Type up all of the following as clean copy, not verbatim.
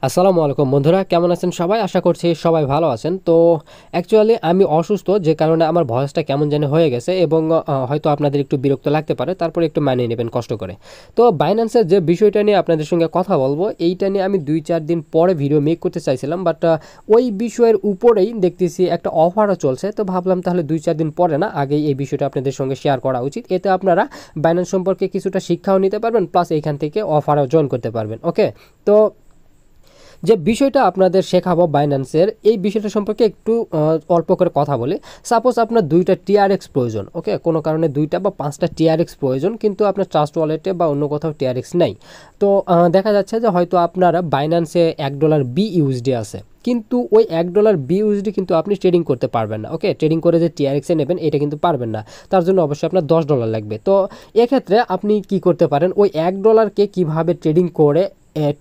আসসালামু আলাইকুম বন্ধুরা, কেমন আছেন সবাই? আশা করছি সবাই ভালো আছেন। তো অ্যাকচুয়ালি আমি অসুস্থ, যে কারণে আমার ভয়েসটা কেমন জানি হয়ে গেছে এবং হয়তো আপনাদের একটু বিরক্ত লাগতে পারে, তারপরে একটু মানিয়ে নেবেন কষ্ট করে। তো বাইন্যান্সের যে বিষয়টা নিয়ে আপনাদের সঙ্গে কথা বলবো, এইটা নিয়ে আমি 2-4 দিন পরে ভিডিও মেক করতে চাইছিলাম, বাট ওই বিষয়ের উপরেই দেখতেছি একটা অফারও চলছে। তো ভাবলাম তাহলে 2-4 দিন পরে না, আগেই এই বিষয়টা আপনাদের সঙ্গে শেয়ার করা উচিত। এতে আপনারা বাইন্যান্স সম্পর্কে কিছুটা শিক্ষাও নিতে পারবেন, প্লাস এইখান থেকে অফারও জয়েন করতে পারবেন। ওকে, তো যে বিষয়টা আপনাদের শেখাবো বাইন্যান্সের, এই বিষয়টা সম্পর্কে একটু অল্প করে কথা বলি। সাপোজ আপনার 2টা টিআরএক্স প্রয়োজন, ওকে, কোনো কারণে 2টা বা 5টা টিআরএক্স প্রয়োজন, কিন্তু আপনার ট্রাস্ট ওয়ালেটে বা অন্য কোথাও টিআরএক্স নাই। তো দেখা যাচ্ছে যে হয়তো আপনারা বাইন্যান্সে $1 BUSD আছে, কিন্তু ওই $1 BUSD কিন্তু আপনি ট্রেডিং করতে পারবেন না। ওকে, ট্রেডিং করে যে টিআরএক্সে নেবেন এটা কিন্তু পারবেন না, তার জন্য অবশ্যই আপনার $10 লাগবে। তো এক্ষেত্রে আপনি কি করতে পারেন, ওই $1কে কিভাবে ট্রেডিং করে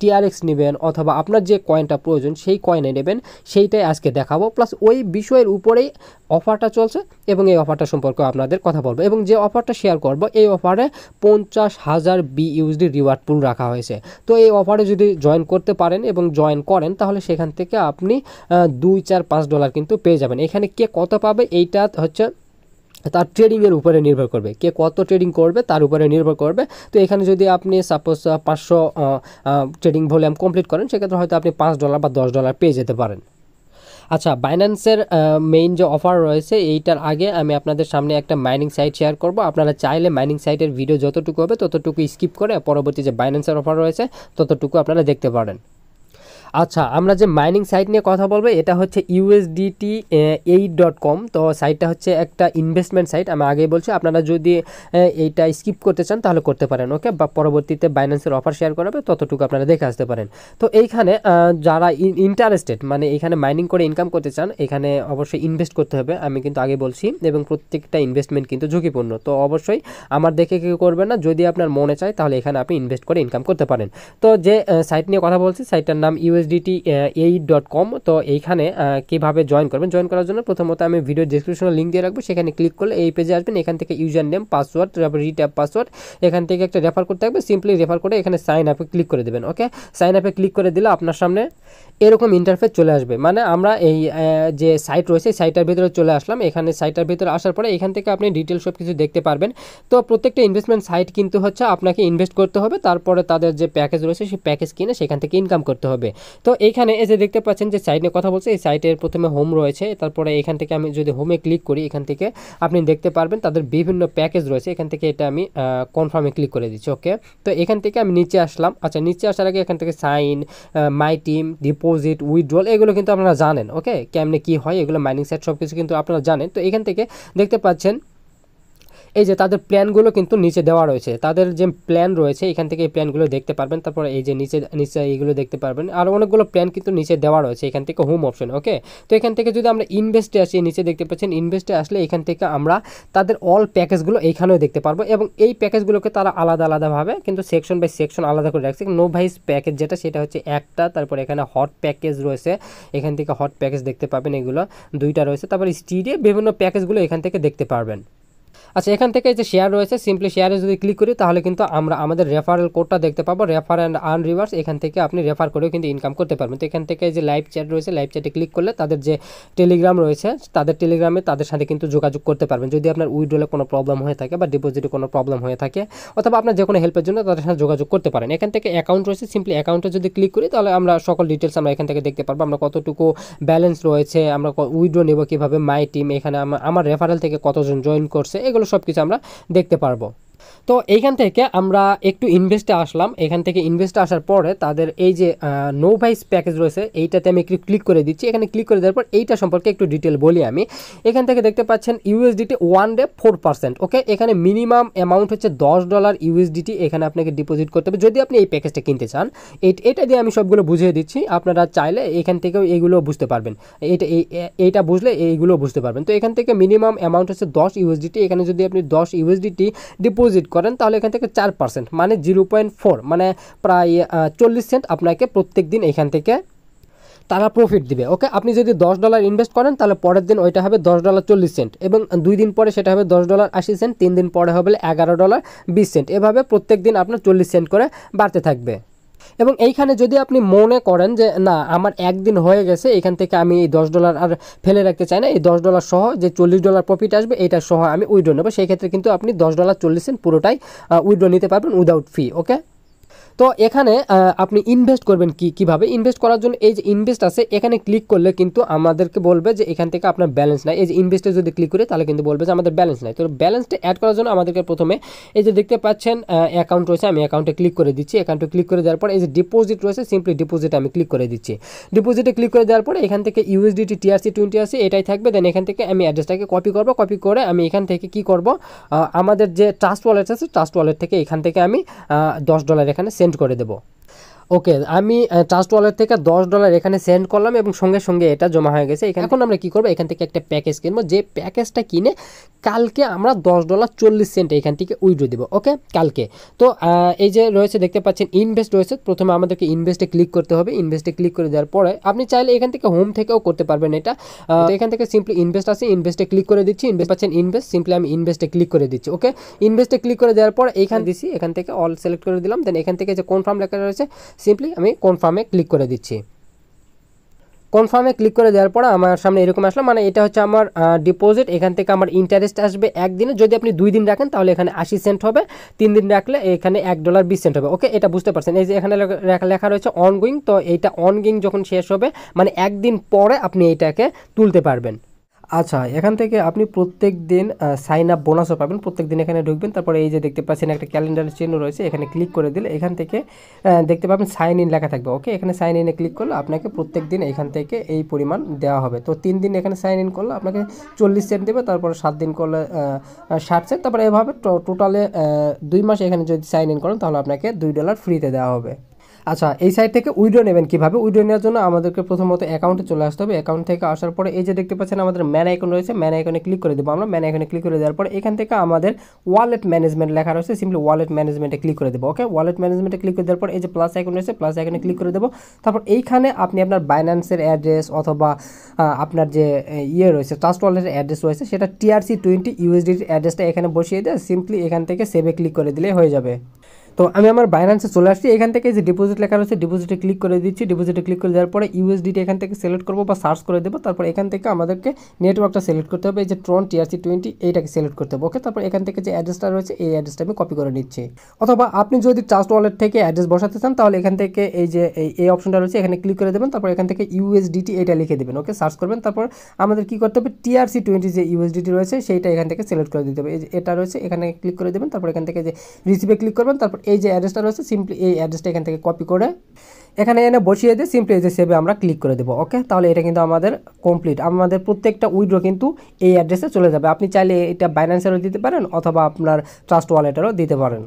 টিআরএক্স নেবেন অথবা আপনার যে কয়েনটা প্রয়োজন সেই কয়েনে নেবেন, সেইটাই আজকে দেখাবো। প্লাস ওই বিষয়ের উপরেই অফারটা চলছে এবং এই অফারটা সম্পর্কে আপনাদের কথা বলবো, এবং যে অফারটা শেয়ার করব এই অফারে 50,000 BUSD রিওয়ার্ড পুল রাখা হয়েছে। তো এই অফারে যদি জয়েন করতে পারেন এবং জয়েন করেন, তাহলে সেখান থেকে আপনি $2, $4, $5 কিন্তু পেয়ে যাবেন। এখানে কে কত পাবে এইটা হচ্ছে তার ট্রেডিংয়ের উপরে নির্ভর করবে, কে কত ট্রেডিং করবে তার উপরে নির্ভর করবে। তো এখানে যদি আপনি সাপোজ 500 ট্রেডিং ভলিউম কমপ্লিট করেন, সেক্ষেত্রে হয়তো আপনি $5 বা $10 পেয়ে যেতে পারেন। আচ্ছা, বাইন্যান্সের মেইন যে অফার রয়েছে এইটার আগে আমি আপনাদের সামনে একটা মাইনিং সাইট শেয়ার করব। আপনারা চাইলে মাইনিং সাইটের ভিডিও যতটুকু হবে ততটুকু স্কিপ করে পরবর্তী যে বাইন্যান্সের অফার রয়েছে ততটুকু আপনারা দেখতে পারেন। আচ্ছা, আমরা যে মাইনিং সাইট নিয়ে কথা বলবো এটা হচ্ছে USDT8.com। তো সাইটটা হচ্ছে একটা ইনভেস্টমেন্ট সাইট, আমি আগেই বলছি। আপনারা যদি এইটা স্কিপ করতে চান তাহলে করতে পারেন, ওকে, বা পরবর্তীতে বাইন্যান্সের অফার শেয়ার করাবে ততটুকু আপনারা দেখে আসতে পারেন। তো এইখানে যারা ইন্টারেস্টেড, মানে এখানে মাইনিং করে ইনকাম করতে চান, এখানে অবশ্যই ইনভেস্ট করতে হবে, আমি কিন্তু আগে বলছি, এবং প্রত্যেকটা ইনভেস্টমেন্ট কিন্তু ঝুঁকিপূর্ণ। তো অবশ্যই আমার দেখে কেউ করবেন না, যদি আপনার মনে চায় তাহলে এখানে আপনি ইনভেস্ট করে ইনকাম করতে পারেন। তো যে সাইট নিয়ে কথা বলছি, সাইটটার নাম USDT8.com। তো এইখানে কীভাবে জয়েন করবেন, জয়েন করার জন্য প্রথমত আমি ভিডিও ডিসক্রিপশনে লিঙ্ক দিয়ে রাখবো, সেখানে ক্লিক করলে এই পেজে আসবেন। এখান থেকে ইউজার নেম, পাসওয়ার্ড, তারপর রিট্যাপ পাসওয়ার্ড, এখান থেকে একটা রেফার করতে হবে, সিম্পলি রেফার করে এখানে সাইন আপে ক্লিক করে দেবেন। ওকে, সাইন আপে ক্লিক করে দিলে আপনার সামনে এরকম ইন্টারফেস চলে আসবে। মানে আমরা এই যে সাইট রয়েছে সাইটের ভিতরে চলে আসলাম। এখানে সাইটের ভিতরে আসার পরে এখান থেকে আপনি ডিটেলস সব কিছু দেখতে পারবেন। তো প্রত্যেকটা ইনভেস্টমেন্ট সাইট কিন্তু হচ্ছে আপনাকে ইনভেস্ট করতে হবে, তারপরে তাদের যে প্যাকেজ রয়েছে সেই প্যাকেজ কিনে সেখান থেকে ইনকাম করতে হবে। তো এইখানে এই যে দেখতে পাচ্ছেন যে সাইট নিয়ে কথা বলছে, এই সাইটের প্রথমে হোম রয়েছে, তারপরে এখান থেকে আমি যদি হোমে ক্লিক করি, এখান থেকে আপনি দেখতে পারবেন তাদের বিভিন্ন প্যাকেজ রয়েছে। এখান থেকে এটা আমি কনফার্মে ক্লিক করে দিচ্ছি। ওকে, তো এখান থেকে আমি নিচে আসলাম। আচ্ছা, নিচে আসার আগে এখান থেকে sign, my team, deposit, withdrawal, এগুলো কিন্তু আপনারা জানেন। ওকে, কেমনে কি হয় এগুলো মাইনিং সাইট সব কিছু কিন্তু আপনারা জানেন। তো এখান থেকে দেখতে পাচ্ছেন এই যে তাদের প্ল্যানগুলো কিন্তু নিচে দেওয়া রয়েছে, তাদের যে প্ল্যান রয়েছে এখান থেকে এই প্ল্যানগুলো দেখতে পারবেন। তারপরে এই যে নিচে নিচে এইগুলো দেখতে পারবেন, আর অনেকগুলো প্ল্যান কিন্তু নিচে দেওয়া রয়েছে এখান থেকে হোম অপশন। ওকে, তো এখান থেকে যদি আমরা ইনভেস্টে আসি, নিচে দেখতে পাচ্ছেন ইনভেস্টে আসলে এখান থেকে আমরা তাদের অল প্যাকেজগুলো এইখানেও দেখতে পারবো, এবং এই প্যাকেজগুলোকে তারা আলাদা আলাদাভাবে কিন্তু সেকশন বাই সেকশন আলাদা করে রাখছে। নো ভাইস প্যাকেজ যেটা, সেটা হচ্ছে একটা, তারপরে এখানে হট প্যাকেজ রয়েছে, এখান থেকে হট প্যাকেজ দেখতে পাবেন, এগুলো 2টা রয়েছে। তারপর স্টিডে বিভিন্ন প্যাকেজগুলো এখান থেকে দেখতে পারবেন। আচ্ছা, এখান থেকে যে শেয়ার রয়েছে, সিম্পলি শেয়ারে যদি ক্লিক করি তাহলে কিন্তু আমরা আমাদের রেফারেল কোডটা দেখতে পাবো, রেফার অ্যান্ড আর্ন রিওয়ার্ডস। এখান থেকে আপনি রেফার করেও কিন্তু ইনকাম করতে পারবেন। তো এখান থেকে যে লাইভ চ্যাট রয়েছে, লাইভ চ্যাটে ক্লিক করলে তাদের যে টেলিগ্রাম রয়েছে, তাদের টেলিগ্রামে তাদের সাথে কিন্তু যোগাযোগ করতে পারবেন, যদি আপনার উইথড্রলে কোনো প্রবলেম হয়ে থাকে বা ডিপোজিটে কোনো প্রবলেম হয়ে থাকে, অথবা আপনার যে কোনো হেল্পের জন্য তাদের সাথে যোগাযোগ করতে পারেন। এখান থেকে অ্যাকাউন্ট রয়েছে, সিম্পলি অ্যাকাউন্টে যদি ক্লিক করি তাহলে আমরা সকল ডিটেলস আমরা এখান থেকে দেখতে পারবো, আমরা কতটুকু ব্যালেন্স রয়েছে, আমরা উইথড্র নেব কীভাবে, মাই টিম, এখানে আমার রেফারেল থেকে কতজন জয়েন করছে, এগুলো সব কিছু আমরা দেখতে পারবো। তো এইখান থেকে আমরা একটু ইনভেস্টে আসলাম। এখান থেকে ইনভেস্টে আসার পরে তাদের এই যে নো ভাইস প্যাকেজ রয়েছে, এইটাতে আমি একটু ক্লিক করে দিচ্ছি। এখানে ক্লিক করে দেওয়ার পর এইটা সম্পর্কে একটু ডিটেল বলি আমি। এখান থেকে দেখতে পাচ্ছেন USDT 1 ডে 4%। ওকে, এখানে মিনিমাম অ্যামাউন্ট হচ্ছে $10 USDT এখানে আপনাকে ডিপোজিট করতে হবে যদি আপনি এই প্যাকেজটা কিনতে চান। এটা দিয়ে আমি সবগুলো বুঝিয়ে দিচ্ছি, আপনারা চাইলে এখান থেকেও এইগুলো বুঝতে পারবেন, এইটা বুঝলে এইগুলো বুঝতে পারবেন। তো এখান থেকে মিনিমাম অ্যামাউন্ট হচ্ছে 10 USDT। এখানে যদি আপনি 10 USDT ডিপোজিট করেন তাহলে এখান থেকে 4% মানে 0.4 মানে প্রায় 40 সেন্ট আপনাকে প্রত্যেক দিন এখান থেকে তারা প্রফিট দিবে। ওকে, আপনি যদি $10 ইনভেস্ট করেন তাহলে পরের দিন ওইটা হবে $10.40, এবং 2 দিন পরে সেটা হবে $10.80, 3 দিন পরে হবে $11.20। এভাবে প্রত্যেক দিন আপনার 40 সেন্ট করে বাড়তে থাকবে। এবং এইখানে যদি আপনি মনে করেন যে না আমার একদিন হয়ে গেছে, এখান থেকে আমি এই $10 আর ফেলে রাখতে চাই না, এই $10 সহ যে $40 প্রফিট আসবে এটা সহ আমি উইথড্র নেবো, সেই ক্ষেত্রে কিন্তু আপনি $10.40 পুরোটাই উইথড্র নিতে পারবেন উইদাউট ফি। ওকে, তো এখানে আপনি ইনভেস্ট করবেন কিভাবে? ইনভেস্ট করার জন্য এই যে ইনভেস্ট আছে এখানে ক্লিক করলে কিন্তু আমাদেরকে বলবে যে এখান থেকে আপনার ব্যালেন্স নাই। এই যে ইনভেস্টে যদি ক্লিক করি তাহলে কিন্তু বলবে যে আমাদের ব্যালেন্স নাই। তো ব্যালেন্সটা অ্যাড করার জন্য আমাদেরকে প্রথমে এই যে দেখতে পাচ্ছেন অ্যাকাউন্ট রয়েছে, আমি অ্যাকাউন্টে ক্লিক করে দিচ্ছি। অ্যাকাউন্টে ক্লিক করে দেওয়ার পর এই যে ডিপোজিট রয়েছে, সিম্পলি ডিপোজিটে আমি ক্লিক করে দিচ্ছি। ডিপোজিটে ক্লিক করে দেওয়ার পরে এখান থেকে USDT TRC20 আছে, এটাই থাকবে। দেন এখান থেকে আমি অ্যাড্রেসটাকে কপি করব, কপি করে আমি এখান থেকে কি করব, আমাদের যে ট্রাস্ট ওয়ালেট আছে ট্রাস্ট ওয়ালেট থেকে এখান থেকে আমি $10 এখানে সেন্ড করে দেবো। ওকে, আমি ট্রাস্ট ওয়ালেট থেকে $10 এখানে সেন্ড করলাম এবং সঙ্গে সঙ্গে এটা জমা হয়ে গেছে। এখন আমরা কি করব, এখান থেকে একটা প্যাকেজ কিনবো, যে প্যাকেজটা কিনে কালকে আমরা $10.40 এখান থেকে উইথড্র দেবো। ওকে, কালকে। তো এই যে রয়েছে দেখতে পাচ্ছেন ইনভেস্ট রয়েছে, প্রথমে আমাদেরকে ইনভেস্টে ক্লিক করতে হবে। ইনভেস্টে ক্লিক করে দেওয়ার পরে আপনি চাইলে এখান থেকে হোম থেকেও করতে পারবেন এটা। তো এখান থেকে সিম্পলি ইনভেস্ট আছে, ইনভেস্টে ক্লিক করে দিচ্ছি। ইনভেস্ট পাচ্ছেন ইনভেস্ট, সিম্পলি আমি ইনভেস্টে ক্লিক করে দিচ্ছি। ওকে, ইনভেস্টে ক্লিক করে দেওয়ার পর এখান দিচ্ছি, এখান থেকে অল সিলেক্ট করে দিলাম। দেন এখান থেকে যে কনফার্ম লেখা রয়েছে সিম্পলি আমি কনফার্মে ক্লিক করে দিচ্ছি। কনফার্মে ক্লিক করে দেওয়ার পর আমার সামনে এরকম আসলো, মানে এটা হচ্ছে আমার ডিপোজিট। এখান থেকে আমার ইন্টারেস্ট আসবে একদিনে, যদি আপনি 2 দিন রাখেন তাহলে এখানে 80 সেন্ট হবে, 3 দিন রাখলে এখানে $1.20 হবে। ওকে, এটা বুঝতে পারছেন। এই যে এখানে লেখা রয়েছে অনগোয়িং, তো এইটা অনগোয়িং যখন শেষ হবে মানে একদিন পরে আপনি এইটাকে তুলতে পারবেন। আচ্ছা, এখান থেকে আপনি প্রত্যেক দিন সাইন আপ বোনাসও পাবেন। প্রত্যেক দিন এখানে ঢুকবেন, তারপরে এই যে দেখতে পাচ্ছেন একটা ক্যালেন্ডারের চিহ্ন রয়েছে, এখানে ক্লিক করে দিলে এখান থেকে দেখতে পাবেন সাইন ইন লেখা থাকবে। ওকে, এখানে সাইন ইনে ক্লিক করলে আপনাকে প্রত্যেক দিন এখান থেকে এই পরিমাণ দেওয়া হবে। তো 3 দিন এখানে সাইন ইন করলে আপনাকে 40 সেন্ট দেবে, তারপরে 7 দিন করলে 60 সেন্ট, তারপরে এভাবে টোটালে 2 মাস এখানে যদি সাইন ইন করেন তাহলে আপনাকে $2 ফ্রিতে দেওয়া হবে। আচ্ছা, এই সাইট থেকে উইথড্র নেবেন কীভাবে? উইথড্র নেওয়ার জন্য আমাদেরকে প্রথমত অ্যাকাউন্টে চলে আসতে হবে। অ্যাকাউন্ট থেকে আসার পরে এই যে দেখতে পাচ্ছেন আমাদের ম্যান আইকন রয়েছে, ম্যান আইকনে ক্লিক করে দেবো আমরা। ম্যান আইকনে ক্লিক করে দেওয়ার পরে এখান থেকে আমাদের ওয়ালেট ম্যানেজমেন্ট লেখা রয়েছে, সিম্পলি ওয়ালেট ম্যানেজমেন্টে ক্লিক করে দেবো। ওকে, ওয়ালেট ম্যানেজমেন্টে ক্লিক করে দেওয়ার পর এই যে প্লাস আইকন রয়েছে, প্লাস আইকনে ক্লিক করে দেবো। তারপর এইখানে আপনি আপনার বাইন্যান্সের অ্যাড্রেস অথবা আপনার যে রয়েছে ট্রাস্ট ওয়ালেটের অ্যাড্রেস রয়েছে সেটা TRC20 USDT অ্যাড্রেসটা এখানে বসিয়ে দিয়ে সিম্পলি এখান থেকে সেভে ক্লিক করে দিলেই হয়ে যাবে। তো আমি আমার বাইন্যান্সে চলে আসছি। এখান থেকে যে ডিপোজিট লেখা রয়েছে ডিপোজিটে ক্লিক করে দিচ্ছি। ডিপোজিটে ক্লিক করে দেওয়ার পরে USDT এখান থেকে সিলেক্ট করবো বা সার্চ করে দেবো। তারপর এখান থেকে আমাদেরকে নেটওয়ার্কটা সিলেক্ট করতে হবে, এই যে ট্রন TRC20 এইটাকে সিলেক্ট করতে হবে। ওকে, তারপর এখান থেকে যে অ্যাড্রেসটা রয়েছে এই অ্যাড্রেসটা আমি কপি করে নিচ্ছি। অথবা আপনি যদি ট্রাস্ট ওয়ালেট থেকে অ্যাড্রেস বসাতে চান তাহলে এখান থেকে এই যে এই অপশনটা রয়েছে এখানে ক্লিক করে দেবেন। তারপর এখান থেকে USDT এটা লিখে দেবেন। ওকে, সার্চ করবেন। তারপর আমাদের কি করতে হবে, TRC20 যে USDT রয়েছে সেইটা এখান থেকে সিলেক্ট করে দিতে হবে। এই যে এটা রয়েছে এখানে ক্লিক করে দেবেন। তারপর এখান থেকে যে রিসিভে ক্লিক করবেন। তারপর এই যে অ্যাড্রেসটা রয়েছে সিম্পলি এই অ্যাড্রেসটা এখান থেকে কপি করে এখানে এনে বসিয়ে দিয়ে সিম্পলি এই যে সেভে আমরা ক্লিক করে দেবো। ওকে, তাহলে এটা কিন্তু আমাদের কমপ্লিট। আমাদের প্রত্যেকটা উইথড্র কিন্তু এই অ্যাড্রেসে চলে যাবে। আপনি চাইলে এটা বাইন্যান্সেরও দিতে পারেন অথবা আপনার ট্রাস্ট ওয়ালেটেরও দিতে পারেন।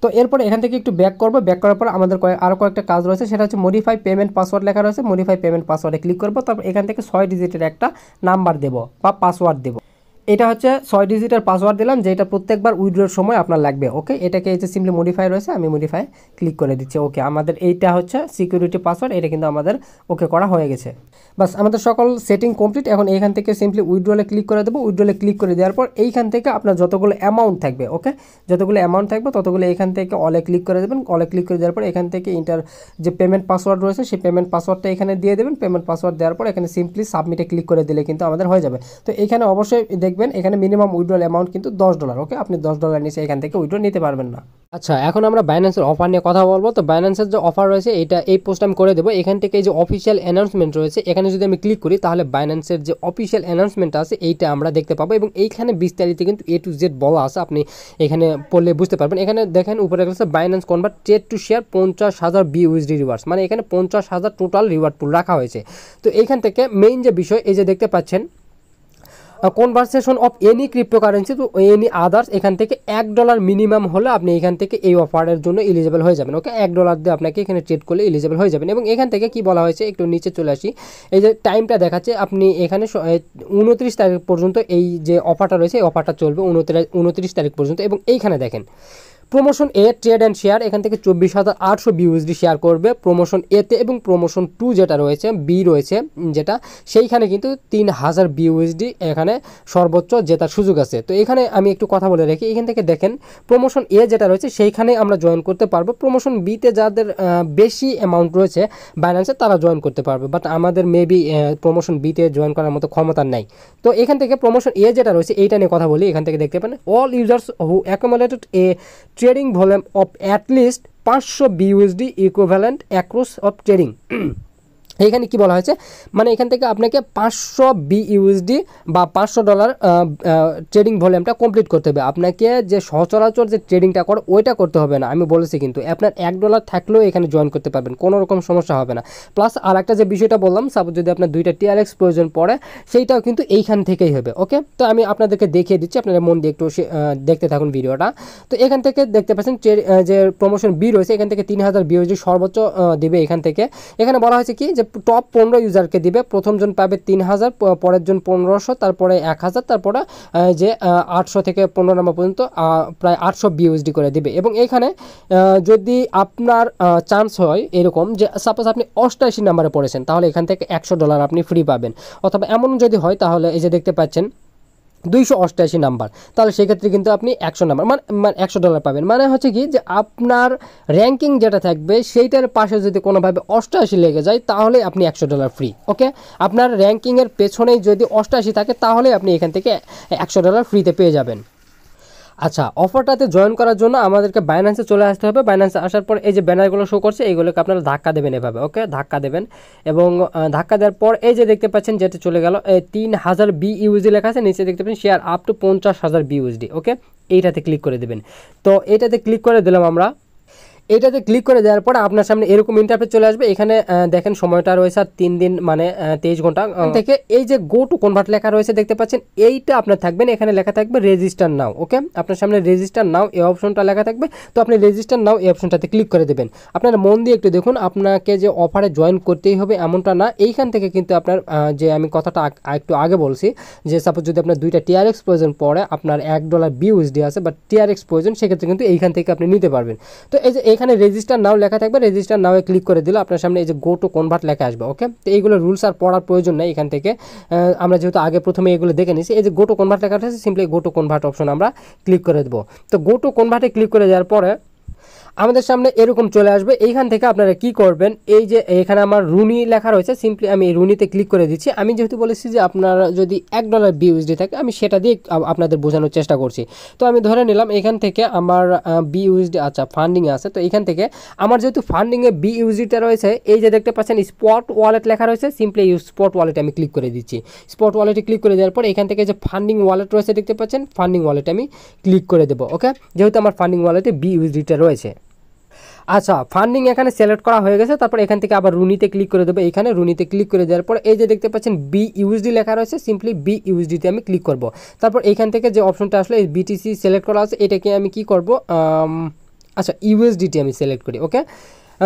তো এরপরে এখান থেকে একটু ব্যাক করবো। ব্যাক করার পর আমাদের আরও কয়েকটা কাজ রয়েছে, সেটা হচ্ছে মডিফাই পেমেন্ট পাসওয়ার্ড লেখা রয়েছে। মডিফাই পেমেন্ট পাসওয়ার্ডে ক্লিক করবো। তারপর এখান থেকে 6 ডিজিটের একটা নাম্বার দেবো বা পাসওয়ার্ড দেবো। এটা হচ্ছে 6 ডিজিটের পাসওয়ার্ড দিলাম, যেটা প্রত্যেকবার উইথড্রোর সময় আপনার লাগবে। ওকে, এটাকে এই যে সিম্পলি মডিফাই রয়েছে, আমি মডিফাই ক্লিক করে দিচ্ছি। ওকে, আমাদের এইটা হচ্ছে সিকিউরিটি পাসওয়ার্ড, এটা কিন্তু আমাদের ওকে করা হয়ে গেছে। বাস, আমাদের সকল সেটিং কমপ্লিট। এখন এইখান থেকে সিম্পলি উইথড্রলে ক্লিক করে দেবো। উইথড্রলে ক্লিক করে দেওয়ার পর এইখান থেকে আপনার যতগুলো অ্যামাউন্ট থাকবে, ওকে, যতগুলো অ্যামাউন্ট থাকবে ততগুলো এইখান থেকে অলে ক্লিক করে দেবেন। অলে ক্লিক করে দেওয়ার পর এখান থেকে ইন্টার যে পেমেন্ট পাসওয়ার্ড রয়েছে সেই পেমেন্ট পাসওয়ার্ডটা এখানে দিয়ে দেবেন। পেমেন্ট পাসওয়ার্ড দেওয়ার পর এখানে সিম্পলি সাবমিটে ক্লিক করে দিলে কিন্তু আমাদের হয়ে যাবে। তো এখানে অবশ্যই দেখবেন এখানে মিনিমাম উইথড্রল অ্যামাউন্ট কিন্তু $10। ওকে, আপনি $10 নিচে এখান থেকে উইথড্র নিতে পারবেন না। আচ্ছা, এখন আমরা বাইন্যান্সের অফার নিয়ে কথা বলবো। তো বাইন্যান্সের যে অফার রয়েছে এটা এই পোস্ট আমি করে দেবো। এখান থেকে যে অফিসিয়াল অ্যানাউন্সমেন্ট রয়েছে এখানে যদি আমি ক্লিক করি তাহলে বাইন্যান্সের যে অফিসিয়াল অ্যানাউন্সমেন্ট আছে এইটা আমরা দেখতে পাবো এবং এইখানে বিস্তারিত কিন্তু A to Z বলা আছে, আপনি এখানে পড়লে বুঝতে পারবেন। এখানে দেখেন উপরে রয়েছে Binance convert trade to share 50,000 BUSD rewards, মানে এখানে 50,000 টোটাল রিওয়ার্ড পুল রাখা হয়েছে। তো এইখান থেকে মেইন যে বিষয় এই যে দেখতে পাচ্ছেন conversation of any cryptocurrency to any others, এখান থেকে $1 মিনিমাম হলে আপনি এখান থেকে এই অফারের জন্য এলিজিবল হয়ে যাবেন। ওকে, $1 দিয়ে আপনাকে এখানে ট্রেড করলে এলিজিবল হয়ে যাবেন। এবং এখান থেকে কি বলা হয়েছে একটু নিচে চলে আসি, এই যে টাইমটা দেখাচ্ছে আপনি এখানে 29 তারিখ পর্যন্ত এই যে অফারটা রয়েছে এই অফারটা চলবে 29 তারিখ পর্যন্ত। এবং এইখানে দেখেন promotion A trade and share এখান থেকে 24,800 BUSD শেয়ার করবে প্রমোশন এতে, এবং প্রমোশন 2 যেটা রয়েছে বি রয়েছে যেটা, সেইখানে কিন্তু 3,000 BUSD এখানে সর্বোচ্চ জেতার সুযোগ আছে। তো এখানে আমি একটু কথা বলে রাখি, এখান থেকে দেখেন প্রমোশন এ যেটা রয়েছে সেইখানে আমরা জয়েন করতে পারবো। প্রমোশন বিতে যাদের বেশি অ্যামাউন্ট রয়েছে বাইন্যান্সে তারা জয়েন করতে পারবে, বাট আমাদের মেবি প্রমোশন বিতে জয়েন করার মতো ক্ষমতা নেই। তো এখান থেকে প্রমোশন এ যেটা রয়েছে এইটা নিয়ে কথা বলি। এখান থেকে দেখতে পান all users who accumulated A trading volume of at least 500 BUSD equivalent across of trading. এইখানে কি বলা হয়েছে, মানে এখান থেকে আপনাকে 500 BUSD বা $500 ট্রেডিং ভলিউমটা কমপ্লিট করতে হবে। আপনাকে যে সচরাচর যে ট্রেডিংটা করে ওইটা করতে হবে না, আমি বলেছি কিন্তু আপনার $1 থাকলেও এখানে জয়েন করতে পারবেন, কোনো রকম সমস্যা হবে না। প্লাস আর একটা যে বিষয়টা বললাম, সাপোজ যদি আপনার 2টা TRX প্রয়োজন পড়ে সেইটাও কিন্তু এইখান থেকেই হবে। ওকে, তো আমি আপনাদেরকে দেখিয়ে দিচ্ছি, আপনারা মন দিয়ে একটু দেখতে থাকুন ভিডিওটা। তো এখান থেকে দেখতে পাচ্ছেন যে প্রমোশন বি রয়েছে এখান থেকে 3,000 BUSD সর্বোচ্চ দিবে। এখান থেকে এখানে বলা হয়েছে কি যে টপ 15 ইউজারকে দিবে, প্রথমজন পাবে 3,000, পরের জন 1,500, তারপরে 1,000, তারপরে যে 800 থেকে 15 নম্বর পর্যন্ত প্রায় 800 BUSD করে দিবে। এবং এখানে যদি আপনার চান্স হয় এরকম যে সাপোজ আপনি 88 নাম্বারে পড়েছেন, তাহলে এখান থেকে $100 আপনি ফ্রি পাবেন। অথবা এমন যদি হয় তাহলে এই যে দেখতে পাচ্ছেন 288 নাম্বার, তাহলে সেক্ষেত্রে কিন্তু আপনি 100 নাম্বার মানে $100 পাবেন। মানে হচ্ছে কি যে আপনার র্যাঙ্কিং যেটা থাকবে সেইটার পাশে যদি কোনোভাবে 88 লেগে যায় তাহলে আপনি $100 ফ্রি। ওকে, আপনার র্যাঙ্কিংয়ের পেছনেই যদি 88 থাকে তাহলে আপনি এখান থেকে $100 ফ্রিতে পেয়ে যাবেন। আচ্ছা, অফারটাতে জয়েন করার জন্য আমাদেরকে বাইন্যান্সে চলে আসতে হবে। বাইন্যান্সে আসার পর এই যে ব্যানারগুলো শো করছে এইগুলোকে আপনারা ধাক্কা দেবেন এভাবে। ওকে, ধাক্কা দেবেন এবং ধাক্কা দেওয়ার পর এই যে দেখতে পাচ্ছেন যেটা চলে গেল 3,000 BUSD লেখা আছে, নিচে দেখতে পাচ্ছেন শেয়ার আপ টু 50,000 BUSD। ওকে, এইটাতে ক্লিক করে দেবেন। তো এইটাতে ক্লিক করে দিলাম আমরা। এটাতে ক্লিক করে দেওয়ার পর আপনার সামনে এরকম ইন্টারফেস চলে আসবে। এখানে দেখেন সময়টা রয়েছে 3 দিন মানে 23 ঘন্টা থেকে। এই যে গো টু কনভার্ট লেখা রয়েছে দেখতে পাচ্ছেন, এইটা আপনার থাকবেন, এখানে লেখা থাকবে রেজিস্টার নাও। ওকে, আপনার সামনে রেজিস্টার নাও এই অপশনটা লেখা থাকবে, তো আপনি রেজিস্টার নাও এই অপশনটাতে ক্লিক করে দেবেন। আপনারা মন দিয়ে একটু দেখুন, আপনাকে যে অফারে জয়েন করতেই হবে এমনটা না। এইখান থেকে কিন্তু আপনার যে আমি কথাটা একটু আগে বলছি যে সাপোজ যদি আপনার 2টা TRX প্রয়োজন পড়ে, আপনার $1 BUSD আছে বা TRX প্রয়োজন, সেক্ষেত্রে কিন্তু এইখান থেকে আপনি নিতে পারবেন। তো এই যে এখানে রেজিস্টার নাও লেখা থাকবে, রেজিস্টার নাও ক্লিক করে দিলে আপনার সামনে এই যে গো টু কনভার্ট লেখা আসবে। ওকে, তো এইগুলো রুলস আর পড়ার প্রয়োজন নেই এখান থেকে, আমরা যেহেতু আগে প্রথমে এগুলো দেখে নিয়েছি। এই যে গো টু কনভার্ট লেখা আছে, simply go to convert option আমরা ক্লিক করে দেবো। তো গো টু কনভার্টে ক্লিক করে দেওয়ার পরে আমাদের সামনে এরকম চলে আসবে। এইখান থেকে আপনারা কি করবেন, এই যে এখানে আমার রুনি লেখা রয়েছে, সিম্পলি আমি রুনিতে ক্লিক করে দিচ্ছি। আমি যেহেতু বলেছি যে আপনারা যদি $1 BUSD থাকে, আমি সেটা দিয়ে আপনাদের বোঝানোর চেষ্টা করছি। তো আমি ধরে নিলাম এখান থেকে আমার BUSD আচ্ছা ফান্ডিংয়ে আছে, তো এখান থেকে আমার যেহেতু ফান্ডিংয়ে BUSDটা রয়েছে, এই যে দেখতে পাচ্ছেন স্পট ওয়ালেট লেখা রয়েছে, সিম্পলি ইউজ স্পট ওয়ালেটে আমি ক্লিক করে দিচ্ছি। স্পট ওয়ালেটে ক্লিক করে দেওয়ার পর এখান থেকে যে ফান্ডিং ওয়ালেট রয়েছে দেখতে পাচ্ছেন, ফান্ডিং ওয়ালেটে আমি ক্লিক করে দেবো। ওকে, যেহেতু আমার ফান্ডিং ওয়ালেটে BUSDটা রয়েছে। আচ্ছা, ফান্ডিং এখানে সিলেক্ট করা হয়ে গেছে। তারপর এখান থেকে আবার রুনিতে ক্লিক করে দেবো। এখানে রুনিতে ক্লিক করে দেওয়ার পর এই যে দেখতে পাচ্ছেন BUSD লেখা রয়েছে, সিম্পলি BUSDতে আমি ক্লিক করব। তারপর এখান থেকে যে অপশনটা আসলে এই BTC সিলেক্ট করা আছে, এটাকে আমি কি করব, আচ্ছা USDT আমি সিলেক্ট করি। ওকে,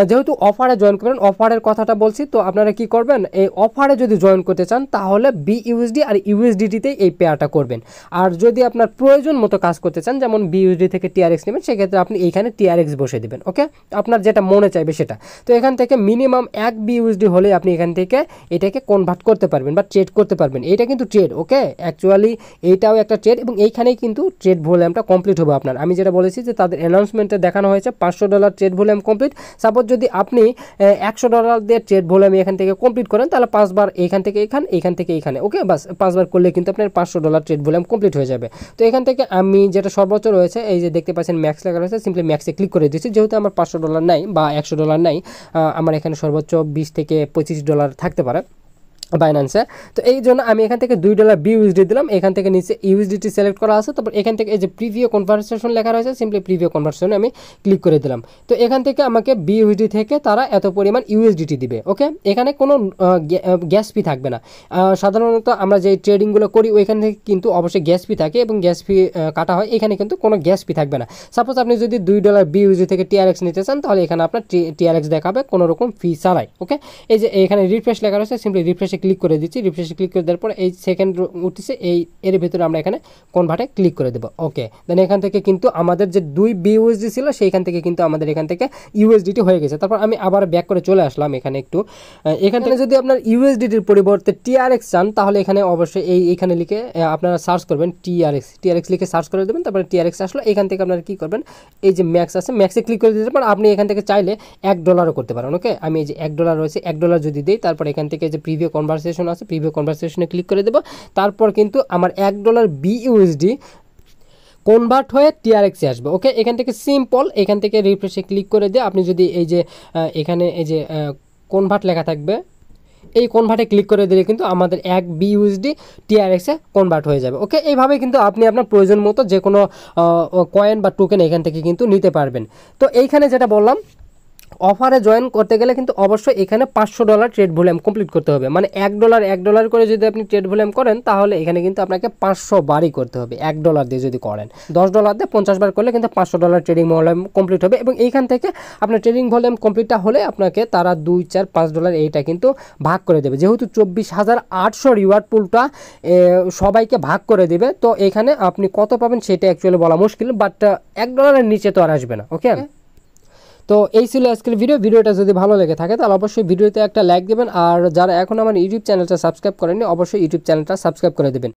যেহেতু অফারে জয়েন করবেন, অফারের কথাটা বলছি, তো আপনারা কি করবেন, এই অফারে যদি জয়েন করতে চান তাহলে BUSD আর USDTতেই এই পেয়ারটা করবেন। আর যদি আপনার প্রয়োজন মতো কাজ করতে চান, যেমন BUSD থেকে TRX নেবেন, সেক্ষেত্রে আপনি এইখানে TRX বসে দেবেন। ওকে, আপনার যেটা মনে চাইবে সেটা। তো এখান থেকে মিনিমাম 1 BUSD হলে আপনি এখান থেকে এটাকে কনভার্ট করতে পারবেন বা ট্রেড করতে পারবেন। এটা কিন্তু ট্রেড। ওকে, অ্যাকচুয়ালি এইটাও একটা ট্রেড এবং এইখানেই কিন্তু ট্রেড ভলিউমটা কমপ্লিট হবে আপনার। আমি যেটা বলেছি যে তাদের অ্যানাউন্সমেন্টে দেখানো হয়েছে $500 ট্রেড ভলিউম কমপ্লিট। সাপোজ যদি আপনি $100 দিয়ে ট্রেড ভলিউম এখান থেকে কমপ্লিট করেন, তাহলে 5 বার এখান থেকে এখান থেকে এখানে। ওকে, বাস 5 বার করলে কিন্তু আপনার $500 ট্রেড ভলিউম কমপ্লিট হয়ে যাবে। তো এখান থেকে আমি যেটা সর্বোচ্চ রয়েছে, এই যে দেখতে পাচ্ছেন ম্যাক্স লেখা রয়েছে, সিম্পলি ম্যাক্সে ক্লিক করে দিচ্ছি। যেহেতু আমার $500 নাই বা $100 নাই, আমার এখানে সর্বোচ্চ $20 থেকে $25 থাকতে পারে বাইন্যান্সে। তো এই জন্য আমি এখান থেকে $2 BUSD দিলাম। এখান থেকে নিচে USDT সিলেক্ট করা আছে। তারপর এখান থেকে এই যে প্রিভিউ কনভার্সেশন লেখা রয়েছে, সিম্পলি প্রিভিউ কনভার্সেশনে আমি ক্লিক করে দিলাম। তো এখান থেকে আমাকে BUSD থেকে তারা এত পরিমাণ USDT দিবে। ওকে, এখানে কোনো গ্যাস ফি থাকবে না। সাধারণত আমরা যে ট্রেডিংগুলো করি ওইখান থেকে কিন্তু অবশ্যই গ্যাস ফি থাকে এবং গ্যাস ফি কাটা হয়। এখানে কিন্তু কোনো গ্যাস ফি থাকবে না। সাপোজ আপনি যদি $2 BUSD থেকে TRX নিতে চান, তাহলে এখানে আপনার TRX দেখাবে কোনো রকম ফি ছাড়াই। ওকে, এই যে এখানে রিফ্রেশ লেখা রয়েছে, সিম্পলি রিফ্রেশে ক্লিক করে দিচ্ছি। রিফ্রেশে ক্লিক করে দেওয়ার পর এই সেকেন্ড উঠেছে, এর ভিতরে আমরা এখানে কনভার্টে ক্লিক করে দেবো। ওকে, দেন এখান থেকে কিন্তু আমাদের যে 2 BUSD ছিল সেইখান থেকে কিন্তু আমাদের এখান থেকে USDT হয়ে গেছে। তারপর আমি আবার ব্যাক করে চলে আসলাম এখানে একটু। এখান থেকে যদি আপনার USDTর পরিবর্তে TRX চান তাহলে এখানে অবশ্যই এইখানে লিখে আপনারা সার্চ করবেন TRX লিখে সার্চ করে দেবেন। তারপরে TRX আসলো, এখান থেকে আপনারা কী করবেন, এই যে ম্যাক্স আছে ম্যাক্সে ক্লিক করে দিতে পারেন। আপনি এখান থেকে চাইলে $1 করতে পারেন। ওকে, আমি এই যে $1 রয়েছে, $1 যদি দিই, তারপর এখান থেকে যে প্রিভিউ কনভারসেশন আছে প্রিভিউ কনভারসেশনে ক্লিক করে দেবো। তারপর কিন্তু আমার $1 BUSD কনভার্ট হয়ে TRX-এ আসবে। ওকে, এখান থেকে সিম্পল, এখান থেকে রিফ্রেশে ক্লিক করে দিয়ে আপনি যদি এই যে এখানে এই যে কনভার্ট লেখা থাকবে, এই কনভার্টে ক্লিক করে দিলে কিন্তু আমাদের 1 BUSD TRX-এ কনভার্ট হয়ে যাবে। ওকে, এইভাবে কিন্তু আপনি আপনার প্রয়োজন মতো যে কোনো কয়েন বা টোকেন এখান থেকে কিন্তু নিতে পারবেন। তো এইখানে যেটা বললাম, অফারে জয়েন করতে গেলে কিন্তু অবশ্যই এখানে $500 ট্রেড ভলিউম কমপ্লিট করতে হবে। মানে $1 করে যদি আপনি ট্রেড ভলিউম করেন তাহলে এখানে কিন্তু আপনাকে 500 বারই করতে হবে। $1 দিয়ে যদি করেন, $10 দিয়ে 50 বার করলে কিন্তু $500 ট্রেডিং ভলিউম কমপ্লিট হবে। এবং এইখান থেকে আপনার ট্রেডিং ভলিউম কমপ্লিটটা হলে আপনাকে তারা $2, $4, $5 এইটা কিন্তু ভাগ করে দেবে। যেহেতু 24,800 রিওয়ার্ড পুলটা সবাইকে ভাগ করে দেবে, তো এখানে আপনি কত পাবেন সেটা অ্যাকচুয়ালি বলা মুশকিল, বাট $1 নিচে তো আর আসবে না। ওকে, তো এই ছিল আজকের ভিডিওটা যদি ভালো লেগে থাকে তাহলে অবশ্যই ভিডিওতে একটা লাইক দেবেন। আর যারা এখন আমার ইউটিউব চ্যানেলটা সাবস্ক্রাইব করেননি অবশ্যই ইউটিউব চ্যানেলটা সাবস্ক্রাইব করে দেবেন।